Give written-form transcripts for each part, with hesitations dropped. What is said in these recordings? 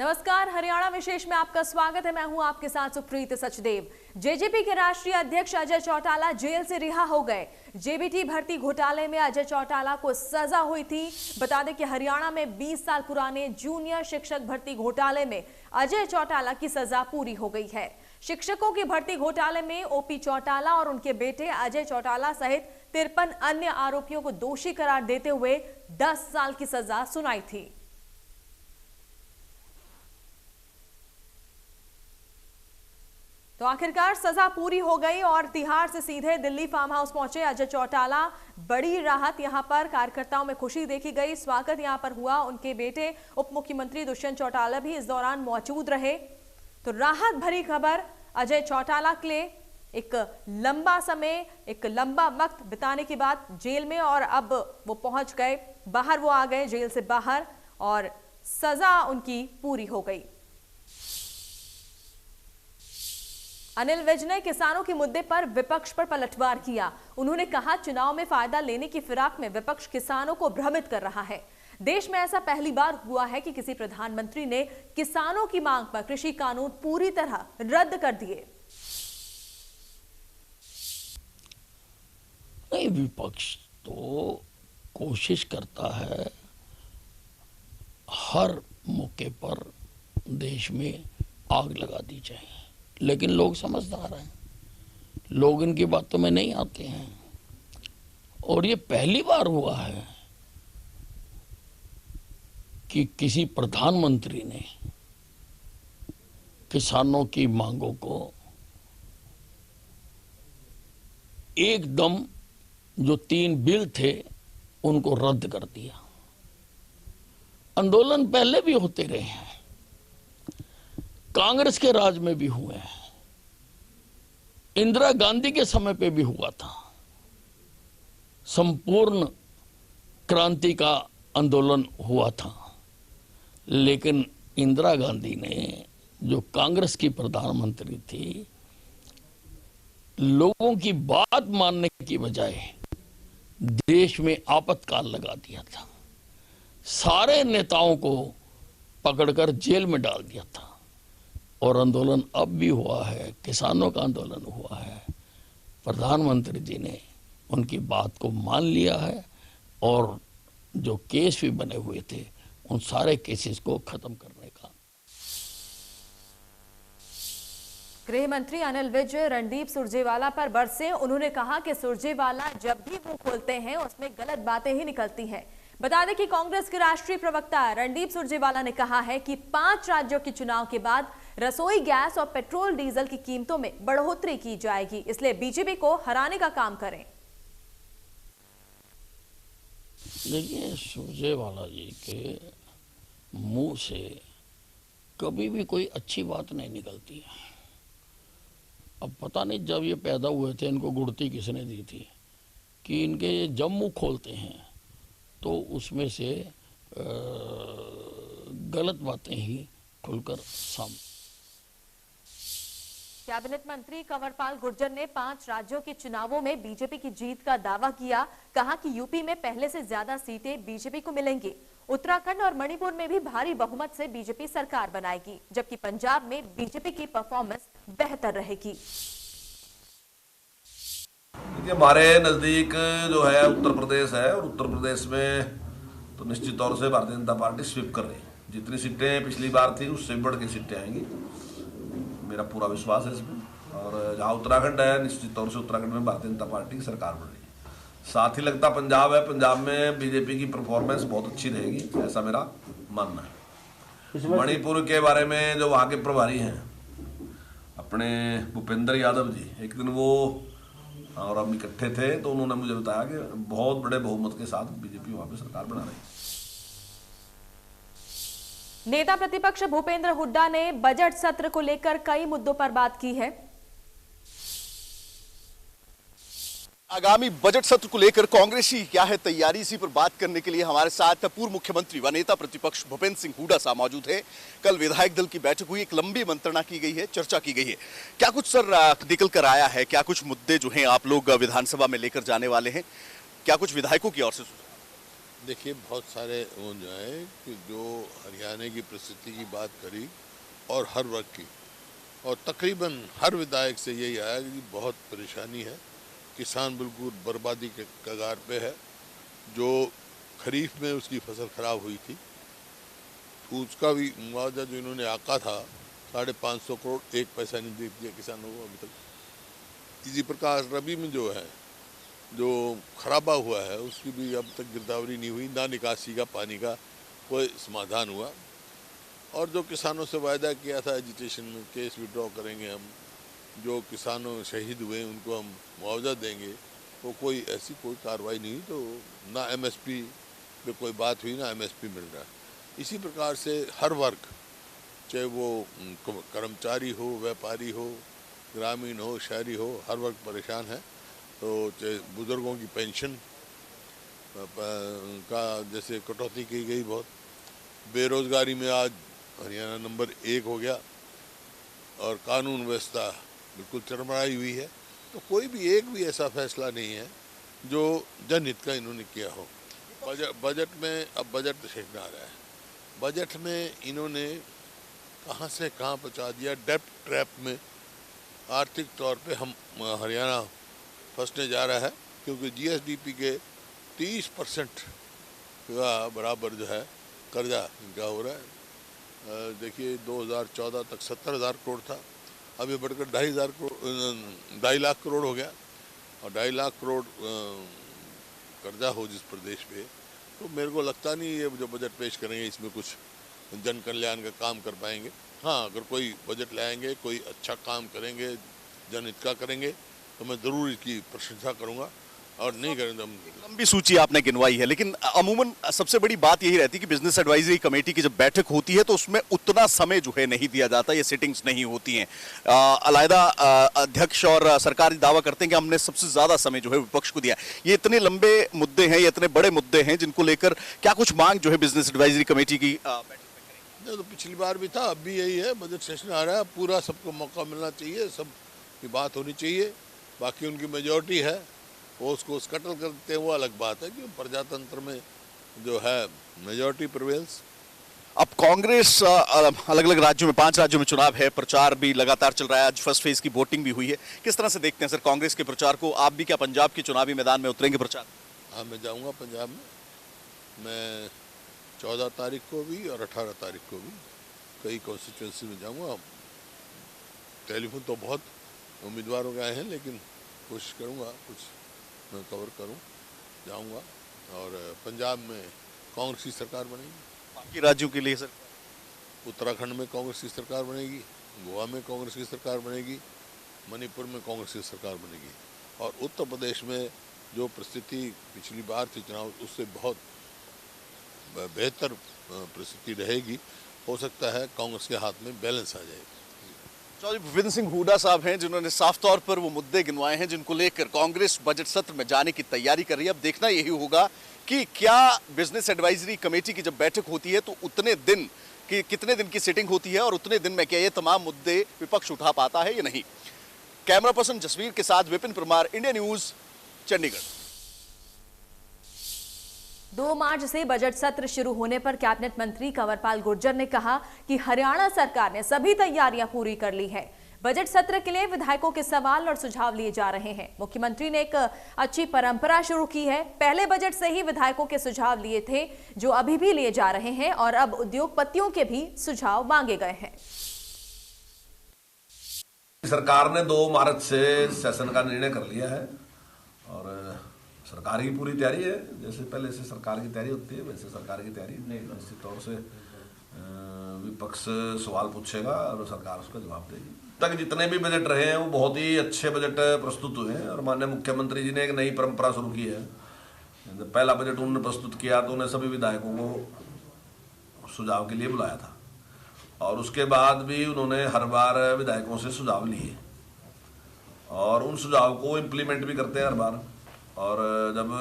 नमस्कार, हरियाणा विशेष में आपका स्वागत है। मैं हूं आपके साथ सुप्रीत सचदेव। जेजेपी के राष्ट्रीय अध्यक्ष अजय चौटाला जेल से रिहा हो गए। जेबीटी भर्ती घोटाले में अजय चौटाला को सजा हुई थी। बता दें कि हरियाणा में 20 साल पुराने जूनियर शिक्षक भर्ती घोटाले में अजय चौटाला की सजा पूरी हो गई है। शिक्षकों की भर्ती घोटाले में ओपी चौटाला और उनके बेटे अजय चौटाला सहित 53 अन्य आरोपियों को दोषी करार देते हुए 10 साल की सजा सुनाई थी। तो आखिरकार सजा पूरी हो गई और तिहाड़ से सीधे दिल्ली फार्म हाउस पहुंचे अजय चौटाला। बड़ी राहत यहां पर कार्यकर्ताओं में खुशी देखी गई। स्वागत यहां पर हुआ। उनके बेटे उप मुख्यमंत्री दुष्यंत चौटाला भी इस दौरान मौजूद रहे। तो राहत भरी खबर अजय चौटाला के लिए। एक लंबा समय, एक लंबा वक्त बिताने के बाद जेल में, और अब वो पहुंच गए बाहर, वो आ गए जेल से बाहर और सजा उनकी पूरी हो गई। अनिल विज ने किसानों के मुद्दे पर विपक्ष पर पलटवार किया। उन्होंने कहा, चुनाव में फायदा लेने की फिराक में विपक्ष किसानों को भ्रमित कर रहा है। देश में ऐसा पहली बार हुआ है कि किसी प्रधानमंत्री ने किसानों की मांग पर कृषि कानून पूरी तरह रद्द कर दिए। नहीं, विपक्ष तो कोशिश करता है हर मौके पर देश में आग लगा दी जाए, लेकिन लोग समझदार हैं, लोग इनकी बातों में नहीं आते हैं। और ये पहली बार हुआ है कि किसी प्रधानमंत्री ने किसानों की मांगों को एकदम, जो 3 बिल थे उनको रद्द कर दिया। आंदोलन पहले भी होते रहे हैं, कांग्रेस के राज में भी हुए हैं, इंदिरा गांधी के समय पे भी हुआ था। संपूर्ण क्रांति का आंदोलन हुआ था, लेकिन इंदिरा गांधी ने, जो कांग्रेस की प्रधानमंत्री थी, लोगों की बात मानने की बजाय देश में आपातकाल लगा दिया था। सारे नेताओं को पकड़कर जेल में डाल दिया था। और आंदोलन अब भी हुआ है, किसानों का आंदोलन हुआ है। प्रधानमंत्री जी ने उनकी बात को मान लिया है और जो केस भी बने हुए थे उन सारे केसेस को खत्म करने का। गृह मंत्री अनिल विज रणदीप सुरजेवाला पर बरसे। उन्होंने कहा कि सुरजेवाला जब भी मुंह खोलते हैं उसमें गलत बातें ही निकलती हैं। बता दें कि कांग्रेस के राष्ट्रीय प्रवक्ता रणदीप सुरजेवाला ने कहा है कि 5 राज्यों के चुनाव के बाद रसोई गैस और पेट्रोल डीजल की कीमतों में बढ़ोतरी की जाएगी, इसलिए बीजेपी को हराने का काम करें। देखिए, सुरजेवाला जी के मुंह से कभी भी कोई अच्छी बात नहीं निकलती है। अब पता नहीं जब ये पैदा हुए थे इनको गुड़ती किसने दी थी कि इनके जब मुंह खोलते हैं तो उसमें से गलत बातें ही खुलकर सामने। कैबिनेट मंत्री कंवरपाल गुर्जर ने 5 राज्यों के चुनावों में बीजेपी की जीत का दावा किया। कहा कि यूपी में पहले से ज्यादा सीटें बीजेपी को मिलेंगी। उत्तराखंड और मणिपुर में भी भारी बहुमत से बीजेपी सरकार बनाएगी, जबकि पंजाब में बीजेपी की परफॉर्मेंस बेहतर रहेगी। हमारे नजदीक जो है उत्तर प्रदेश है, और उत्तर प्रदेश में तो निश्चित तौर से भारतीय जनता पार्टी स्वीप कर रही है। जितनी सीटें पिछली बार थी उससे बढ़ के सीटें आएंगी, मेरा पूरा विश्वास है इसमें। और जहाँ उत्तराखंड है, निश्चित तौर से उत्तराखंड में भारतीय जनता पार्टी की सरकार बन रही है। साथ ही लगता पंजाब है, पंजाब में बीजेपी की परफॉर्मेंस बहुत अच्छी रहेगी, ऐसा मेरा मानना है। मणिपुर के बारे में जो वहाँ के प्रभारी हैं अपने भूपेंद्र यादव जी, एक दिन वो और हम इकट्ठे थे तो उन्होंने मुझे बताया कि बहुत बड़े बहुमत के साथ बीजेपी वहाँ पे सरकार बना रही है। नेता प्रतिपक्ष भूपेंद्र हुड्डा ने बजट सत्र को लेकर कई मुद्दों पर बात की है। आगामी बजट सत्र को लेकर कांग्रेस की क्या है तैयारी, इसी पर बात करने के लिए हमारे साथ पूर्व मुख्यमंत्री व नेता प्रतिपक्ष भूपेंद्र सिंह हुड्डा साहब मौजूद है। कल विधायक दल की बैठक हुई, एक लंबी मंत्रणा की गई है, चर्चा की गई है। क्या कुछ सर निकल कर आया है? क्या कुछ मुद्दे जो हैं आप लोग विधानसभा में लेकर जाने वाले हैं? क्या कुछ विधायकों की ओर से? देखिए, बहुत सारे वो जो है कि जो हरियाणा की परिस्थिति की बात करी और हर वर्ग की, और तकरीबन हर विधायक से यही आया कि बहुत परेशानी है, किसान बिल्कुल बर्बादी के कगार पे है। जो खरीफ में उसकी फसल खराब हुई थी उसका भी मुआवजा जो इन्होंने आका था 550 करोड़, एक पैसा नहीं दे दिया किसानों को अभी तक। इसी प्रकार रबी में जो है जो खराबा हुआ है उसकी भी अब तक गिरदावरी नहीं हुई, ना निकासी का पानी का कोई समाधान हुआ। और जो किसानों से वायदा किया था एजुटेशन में, केस विड्रॉ करेंगे हम, जो किसानों शहीद हुए उनको हम मुआवजा देंगे, तो कोई ऐसी कोई कार्रवाई नहीं। तो ना एमएसपी पे कोई बात हुई, ना एमएसपी मिल रहा है। इसी प्रकार से हर वर्ग, चाहे वो कर्मचारी हो, व्यापारी हो, ग्रामीण हो, शहरी हो, हर वर्ग परेशान है। तो चाहे बुजुर्गों की पेंशन का जैसे कटौती की गई बहुत, बेरोजगारी में आज हरियाणा नंबर 1 हो गया, और कानून व्यवस्था बिल्कुल चरमराई हुई है। तो कोई भी एक भी ऐसा फैसला नहीं है जो जनहित का इन्होंने किया हो। बजट में अब बजट सेशन आ रहा है, बजट में इन्होंने कहां से कहां पहुंचा दिया, डेप्ट ट्रैप में। आर्थिक तौर पे हम हरियाणा फंसने जा रहा है, क्योंकि जीएसडीपी के 30% का बराबर जो है कर्जा इनका हो रहा है। देखिए 2014 तक 70,000 करोड़ था, अभी बढ़कर 2.5 लाख करोड़ हो गया। और 2.5 लाख करोड़ कर्जा हो जिस प्रदेश पे, तो मेरे को लगता नहीं ये जो बजट पेश करेंगे इसमें कुछ जन कल्याण का काम कर पाएंगे। हाँ, अगर कोई बजट लाएंगे, कोई अच्छा काम करेंगे, जनहित का करेंगे, तो मैं ज़रूर इसकी प्रशंसा करूँगा, और नहीं करेंगे हम। लंबी सूची आपने गिनवाई है, लेकिन अमूमन सबसे बड़ी बात यही रहती है कि बिजनेस एडवाइजरी कमेटी की जब बैठक होती है तो उसमें उतना समय जो है नहीं दिया जाता, ये सिटिंग्स नहीं होती हैं। अलहदा अध्यक्ष और सरकार दावा करते हैं कि हमने सबसे ज्यादा समय जो है विपक्ष को दिया। ये इतने लंबे मुद्दे हैं, ये इतने बड़े मुद्दे हैं जिनको लेकर क्या कुछ मांग जो है बिजनेस एडवाइजरी कमेटी की बैठक में करेंगे? तो पिछली बार भी था, अब भी यही है। बजट सेशन आ रहा है, पूरा सबको मौका मिलना चाहिए, सब की बात होनी चाहिए। बाकी उनकी मेजॉरिटी है, वो उसको स्कटल करते हैं, वो अलग बात है कि प्रजातंत्र में जो है मेजॉरिटी प्रिवेल्स। अब कांग्रेस अलग अलग राज्यों में, 5 राज्यों में चुनाव है, प्रचार भी लगातार चल रहा है, आज फर्स्ट फेज की वोटिंग भी हुई है। किस तरह से देखते हैं सर कांग्रेस के प्रचार को? आप भी क्या पंजाब के चुनावी मैदान में उतरेंगे प्रचार? हाँ, मैं जाऊँगा पंजाब में। मैं 14 तारीख को भी और 18 तारीख को भी कई कॉन्स्टिट्यूंसी में जाऊँगा। टेलीफोन तो बहुत उम्मीदवारों के आए हैं, लेकिन कोशिश करूँगा कुछ मैं कवर करूँ, जाऊँगा। और पंजाब में कांग्रेस की सरकार बनेगी। बाकी राज्यों के लिए सर? उत्तराखंड में कांग्रेस की सरकार बनेगी, गोवा में कांग्रेस की सरकार बनेगी, मणिपुर में कांग्रेस की सरकार बनेगी। और उत्तर प्रदेश में जो परिस्थिति पिछली बार थी चुनाव, उससे बहुत बेहतर परिस्थिति रहेगी। हो सकता है कांग्रेस के हाथ में बैलेंस आ जाएगा। चौधरी भूपेंद्र सिंह हुड्डा साहब हैं जिन्होंने साफ तौर पर वो मुद्दे गिनवाए हैं जिनको लेकर कांग्रेस बजट सत्र में जाने की तैयारी कर रही है। अब देखना यही होगा कि क्या बिजनेस एडवाइजरी कमेटी की जब बैठक होती है तो उतने दिन की, कितने दिन की सिटिंग होती है और उतने दिन में क्या ये तमाम मुद्दे विपक्ष उठा पाता है या नहीं। कैमरा पर्सन जसवीर के साथ विपिन परमार, इंडिया न्यूज, चंडीगढ़। 2 मार्च से बजट सत्र शुरू होने पर कैबिनेट मंत्री कंवरपाल गुर्जर ने कहा कि हरियाणा सरकार ने सभी तैयारियां पूरी कर ली है। बजट सत्र के लिए विधायकों के सवाल और सुझाव लिए जा रहे हैं। मुख्यमंत्री ने एक अच्छी परंपरा शुरू की है। पहले बजट से ही विधायकों के सुझाव लिए थे, जो अभी भी लिए जा रहे हैं, और अब उद्योगपतियों के भी सुझाव मांगे गए हैं। सरकार ने 2 मार्च से सेशन का निर्णय कर लिया है, और सरकार की पूरी तैयारी है। जैसे पहले से सरकार की तैयारी होती है, वैसे सरकार की तैयारी निश्चित तौर से विपक्ष सवाल पूछेगा और सरकार उसका जवाब देगी। तक जितने भी बजट रहे हैं वो बहुत ही अच्छे बजट प्रस्तुत हुए हैं, और माननीय मुख्यमंत्री जी ने एक नई परंपरा शुरू की है। जब पहला बजट उन्होंने प्रस्तुत किया तो उन्हें सभी विधायकों को सुझाव के लिए बुलाया था, और उसके बाद भी उन्होंने हर बार विधायकों से सुझाव लिए, और उन सुझाव को इम्प्लीमेंट भी करते हैं हर बार। और जब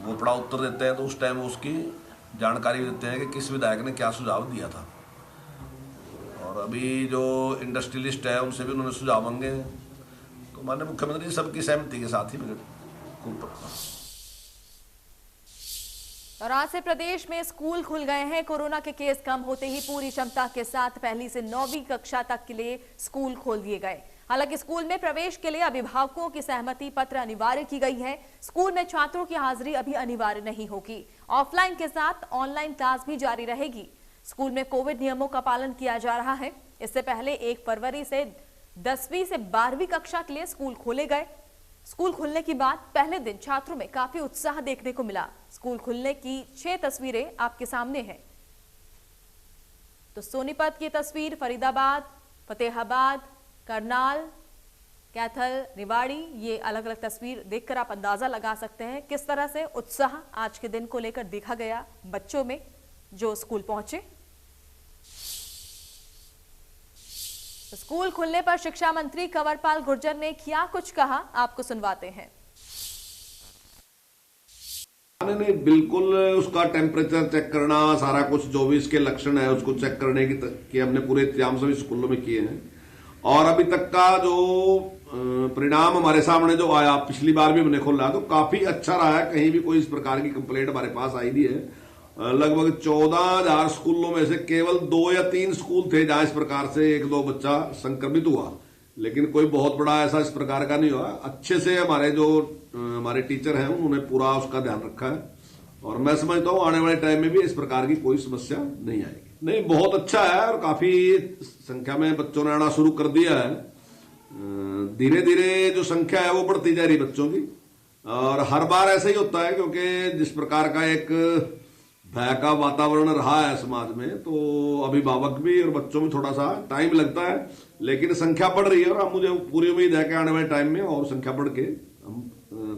वो पड़ा उत्तर देते हैं तो उस टाइम उसकी जानकारी देते हैं कि किस विधायक ने क्या सुझाव दिया था। और अभी जो इंडस्ट्रियलिस्ट है उनसे भी उन्होंने सुझाव मांगे हैं, तो माननीय मुख्यमंत्री सबकी सहमति के साथ ही बजट को और आज से प्रदेश में स्कूल खुल गए हैं। कोरोना के केस कम होते ही पूरी क्षमता के साथ पहली से 9वीं कक्षा तक के लिए स्कूल खोल दिए गए। हालांकि स्कूल में प्रवेश के लिए अभिभावकों की सहमति पत्र अनिवार्य की गई है। स्कूल में छात्रों की हाजिरी अभी अनिवार्य नहीं होगी। ऑफलाइन के साथ ऑनलाइन क्लास भी जारी रहेगी। स्कूल में कोविड नियमों का पालन किया जा रहा है। इससे पहले 1 फरवरी से 10वीं से 12वीं कक्षा के लिए स्कूल खोले गए। स्कूल खुलने के बाद पहले दिन छात्रों में काफी उत्साह देखने को मिला। स्कूल खुलने की 6 तस्वीरें आपके सामने हैं। तो सोनीपत की तस्वीर, फरीदाबाद, फतेहाबाद, करनाल, कैथल, निवाड़ी, ये अलग अलग तस्वीर देखकर आप अंदाजा लगा सकते हैं किस तरह से उत्साह आज के दिन को लेकर देखा गया बच्चों में जो स्कूल पहुंचे। स्कूल खुलने पर शिक्षा मंत्री कंवरपाल गुर्जर ने क्या कुछ कहा, आपको सुनवाते हैं। नहीं, बिल्कुल उसका टेम्परेचर चेक करना, सारा कुछ जो भी इसके लक्षण है उसको चेक करने की हमने पूरे इंतजाम सभी स्कूलों में किए हैं। और अभी तक का जो परिणाम हमारे सामने जो आया, पिछली बार भी हमने खोला तो काफी अच्छा रहा है। कहीं भी कोई इस प्रकार की कंप्लेंट हमारे पास आई नहीं है। लगभग 14,000 स्कूलों में से केवल 2 या 3 स्कूल थे जहां इस प्रकार से 1-2 बच्चा संक्रमित हुआ, लेकिन कोई बहुत बड़ा ऐसा इस प्रकार का नहीं हुआ। अच्छे से हमारे टीचर हैं उन्होंने पूरा उसका ध्यान रखा है और मैं समझता हूं आने वाले टाइम में भी इस प्रकार की कोई समस्या नहीं आएगी। नहीं, बहुत अच्छा है और काफी संख्या में बच्चों ने आना शुरू कर दिया है। धीरे धीरे जो संख्या है वो बढ़ती जा रही बच्चों की और हर बार ऐसा ही होता है क्योंकि जिस प्रकार का एक भय का वातावरण रहा है समाज में, तो अभिभावक भी और बच्चों में थोड़ा सा टाइम लगता है, लेकिन संख्या बढ़ रही है और मुझे पूरी उम्मीद है कि आने वाले टाइम में और संख्या बढ़ के हम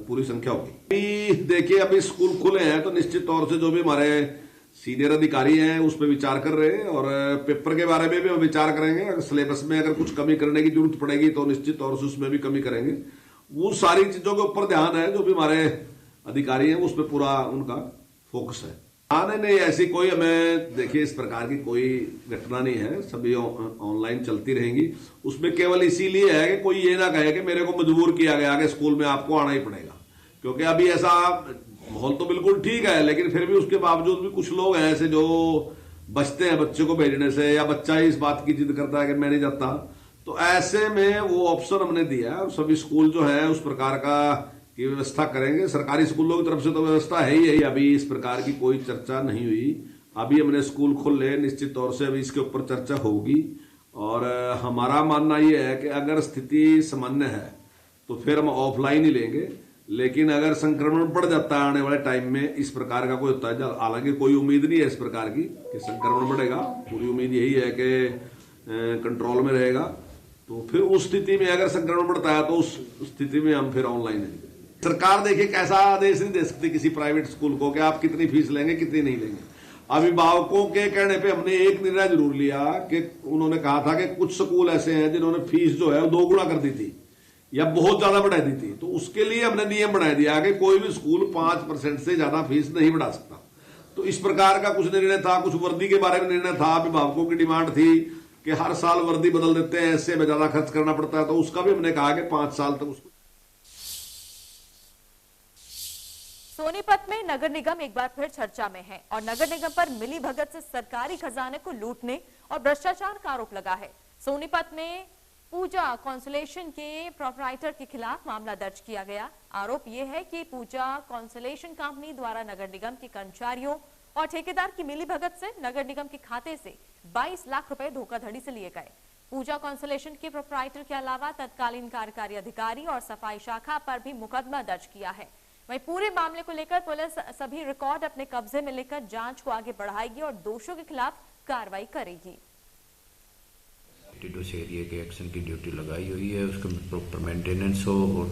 पूरी संख्या होगी। देखिए, अभी स्कूल खुले हैं तो निश्चित तौर से जो भी हमारे सीनियर अधिकारी हैं उस पर विचार कर रहे हैं और पेपर के बारे में भी हम विचार करेंगे। अगर सिलेबस में अगर कुछ कमी करने की जरूरत पड़ेगी तो निश्चित तौर से उसमें भी कमी करेंगे। वो सारी चीजों के ऊपर ध्यान है, जो भी हमारे अधिकारी हैं उस पर पूरा उनका फोकस है। नहीं, ऐसी कोई हमें देखिए इस प्रकार की कोई घटना नहीं है। सभी ऑनलाइन चलती रहेंगी। उसमें केवल इसीलिए है कि कोई ये ना कहे कि मेरे को मजबूर किया गया कि स्कूल में आपको आना ही पड़ेगा, क्योंकि अभी ऐसा माहौल तो बिल्कुल ठीक है, लेकिन फिर भी उसके बावजूद भी कुछ लोग हैं ऐसे जो बचते हैं बच्चे को भेजने से, या बच्चा ही इस बात की जिद करता है कि मैं नहीं जाता। तो ऐसे में वो ऑप्शन हमने दिया है और सभी स्कूल जो है उस प्रकार का की व्यवस्था करेंगे। सरकारी स्कूलों की तरफ से तो व्यवस्था है ही। अभी इस प्रकार की कोई चर्चा नहीं हुई। अभी हमने स्कूल खोले, निश्चित तौर से अभी इसके ऊपर चर्चा होगी और हमारा मानना यह है कि अगर स्थिति सामान्य है तो फिर हम ऑफलाइन ही लेंगे, लेकिन अगर संक्रमण बढ़ जाता है आने वाले टाइम में इस प्रकार का कोई होता है, हालांकि कोई उम्मीद नहीं है इस प्रकार की कि संक्रमण बढ़ेगा, पूरी उम्मीद यही है कि कंट्रोल में रहेगा, तो फिर उस स्थिति में अगर संक्रमण बढ़ता है तो उस स्थिति में हम फिर ऑनलाइन लेंगे। सरकार देखिए कैसा आदेश नहीं दे सकती किसी प्राइवेट स्कूल को कि आप कितनी फीस लेंगे कितनी नहीं लेंगे। अभिभावकों के कहने पे हमने एक निर्णय जरूर लिया कि उन्होंने कहा था कि कुछ स्कूल ऐसे हैं जिन्होंने फीस जो है वो 2 गुना कर दी थी या बहुत ज्यादा बढ़ा दी थी, तो उसके लिए हमने नियम बना दिया कि कोई भी स्कूल 5% से ज्यादा फीस नहीं बढ़ा सकता। तो इस प्रकार का कुछ निर्णय था। कुछ वर्दी के बारे में निर्णय था। अभिभावकों की डिमांड थी कि हर साल वर्दी बदल देते हैं, इससे ज्यादा खर्च करना पड़ता है, तो उसका भी हमने कहा कि 5 साल तक उसको। सोनीपत में नगर निगम एक बार फिर चर्चा में है और नगर निगम पर मिली भगत से सरकारी खजाने को लूटने और भ्रष्टाचार का आरोप लगा है। सोनीपत में पूजा कॉन्सुलेशन के प्रोपराइटर के खिलाफ मामला दर्ज किया गया। आरोप यह है कि पूजा कॉन्सुलेशन कंपनी द्वारा नगर निगम के कर्मचारियों और ठेकेदार की मिली भगत से नगर निगम के खाते से 22 लाख रुपए धोखाधड़ी से लिए गए। पूजा कॉन्सुलेशन के प्रोपराइटर के अलावा तत्कालीन कार्यकारी अधिकारी और सफाई शाखा पर भी मुकदमा दर्ज किया है। वहीं पूरे मामले को लेकर पुलिस सभी रिकॉर्ड अपने कब्जे में लेकर जांच को आगे बढ़ाएगी और दोषियों के खिलाफ कार्रवाई करेगी। उस एरिया के एक्शन की ड्यूटी लगाई हुई है, उसका प्रॉपर मेंटेनेंस हो और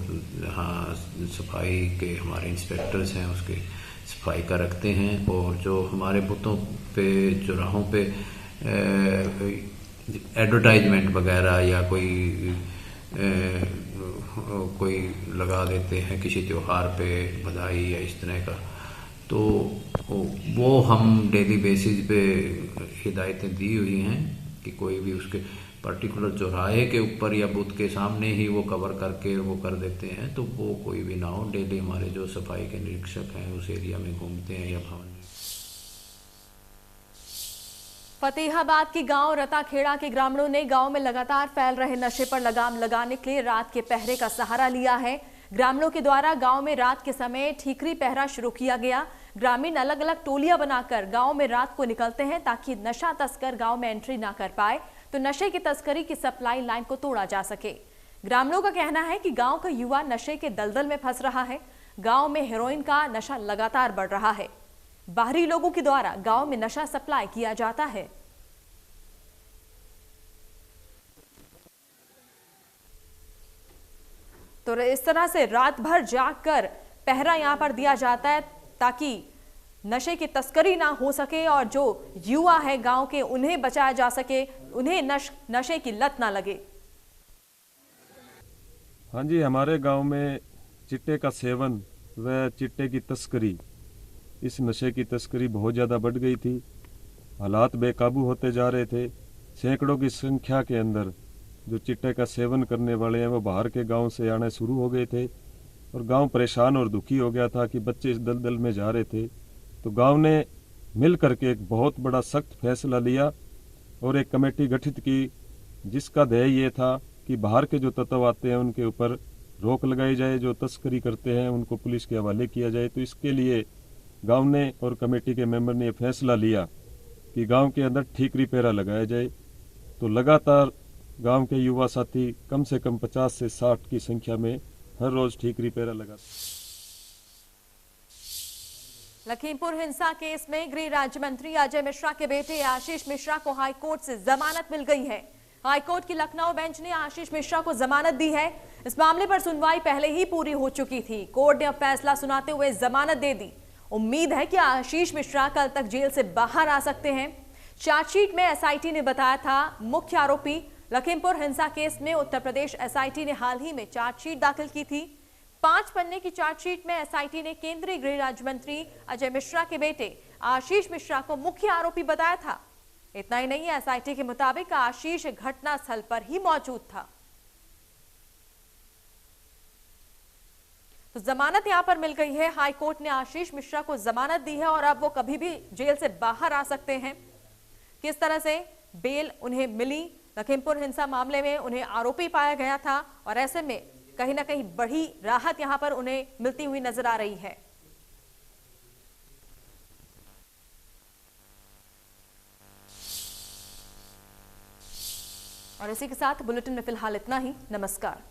हाँ सफाई के हमारे इंस्पेक्टर्स हैं उसके सफाई का रखते हैं, और जो हमारे बुतों पे चौराहों पे एडवर्टाइजमेंट वगैरह या कोई लगा देते हैं किसी त्योहार पे बधाई या इस तरह का, तो वो हम डेली बेसिस पे हिदायतें दी हुई हैं कि कोई भी उसके पर्टिकुलर चौराहे के ऊपर या बूथ के सामने ही वो कवर करके वो कर देते हैं, तो वो कोई भी ना हो। डेली हमारे जो सफाई के निरीक्षक हैं उस एरिया में घूमते हैं या भवन। फतेहाबाद के गांव रताखेड़ा के ग्रामीणों ने गांव में लगातार फैल रहे नशे पर लगाम लगाने के लिए रात के पहरे का सहारा लिया है। ग्रामीणों के द्वारा गांव में रात के समय ठीकरी पहरा शुरू किया गया। ग्रामीण अलग अलग टोलियां बनाकर गांव में रात को निकलते हैं ताकि नशा तस्कर गांव में एंट्री ना कर पाए, तो नशे की तस्करी की सप्लाई लाइन को तोड़ा जा सके। ग्रामीणों का कहना है कि गांव का युवा नशे के दलदल में फंस रहा है। गांव में हेरोइन का नशा लगातार बढ़ रहा है। बाहरी लोगों के द्वारा गांव में नशा सप्लाई किया जाता है। तो इस तरह से रात भर जागकर पहरा यहां पर दिया जाता है ताकि नशे की तस्करी ना हो सके और जो युवा है गांव के उन्हें बचाया जा सके, उन्हें नशे की लत ना लगे। हाँ जी, हमारे गांव में चिट्टे का सेवन व चिट्टे की तस्करी, इस नशे की तस्करी बहुत ज़्यादा बढ़ गई थी। हालात बेकाबू होते जा रहे थे। सैकड़ों की संख्या के अंदर जो चिट्टे का सेवन करने वाले हैं वो बाहर के गांव से आने शुरू हो गए थे और गांव परेशान और दुखी हो गया था कि बच्चे इस दलदल में जा रहे थे। तो गांव ने मिल करके एक बहुत बड़ा सख्त फैसला लिया और एक कमेटी गठित की, जिसका ध्येय ये था कि बाहर के जो तत्व आते हैं उनके ऊपर रोक लगाई जाए, जो तस्करी करते हैं उनको पुलिस के हवाले किया जाए। तो इसके लिए गांव ने और कमेटी के मेंबर ने फैसला लिया कि गांव के अंदर ठीकरी पहरा लगाया जाए। तो लगातार गांव के युवा साथी कम से कम 50 से 60 की संख्या में हर रोज ठीकरी पहरा लगाते। लखीमपुर हिंसा केस में गृह राज्य मंत्री अजय मिश्रा के बेटे आशीष मिश्रा को हाईकोर्ट से जमानत मिल गई है। हाईकोर्ट की लखनऊ बेंच ने आशीष मिश्रा को जमानत दी है। इस मामले पर सुनवाई पहले ही पूरी हो चुकी थी। कोर्ट ने अब फैसला सुनाते हुए जमानत दे दी। उम्मीद है कि आशीष मिश्रा कल तक जेल से बाहर आ सकते हैं। चार्जशीट में एसआईटी ने बताया था मुख्य आरोपी। लखीमपुर हिंसा केस में उत्तर प्रदेश एसआईटी ने हाल ही में चार्जशीट दाखिल की थी। 5 पन्ने की चार्जशीट में एसआईटी ने केंद्रीय गृह राज्य मंत्री अजय मिश्रा के बेटे आशीष मिश्रा को मुख्य आरोपी बताया था। इतना ही नहीं, एसआईटी के मुताबिक आशीष घटनास्थल पर ही मौजूद था। तो जमानत यहां पर मिल गई है। हाईकोर्ट ने आशीष मिश्रा को जमानत दी है और अब वो कभी भी जेल से बाहर आ सकते हैं। किस तरह से बेल उन्हें मिली, लखीमपुर हिंसा मामले में उन्हें आरोपी पाया गया था और ऐसे में कहीं ना कहीं बड़ी राहत यहां पर उन्हें मिलती हुई नजर आ रही है। और इसी के साथ बुलेटिन में फिलहाल इतना ही। नमस्कार।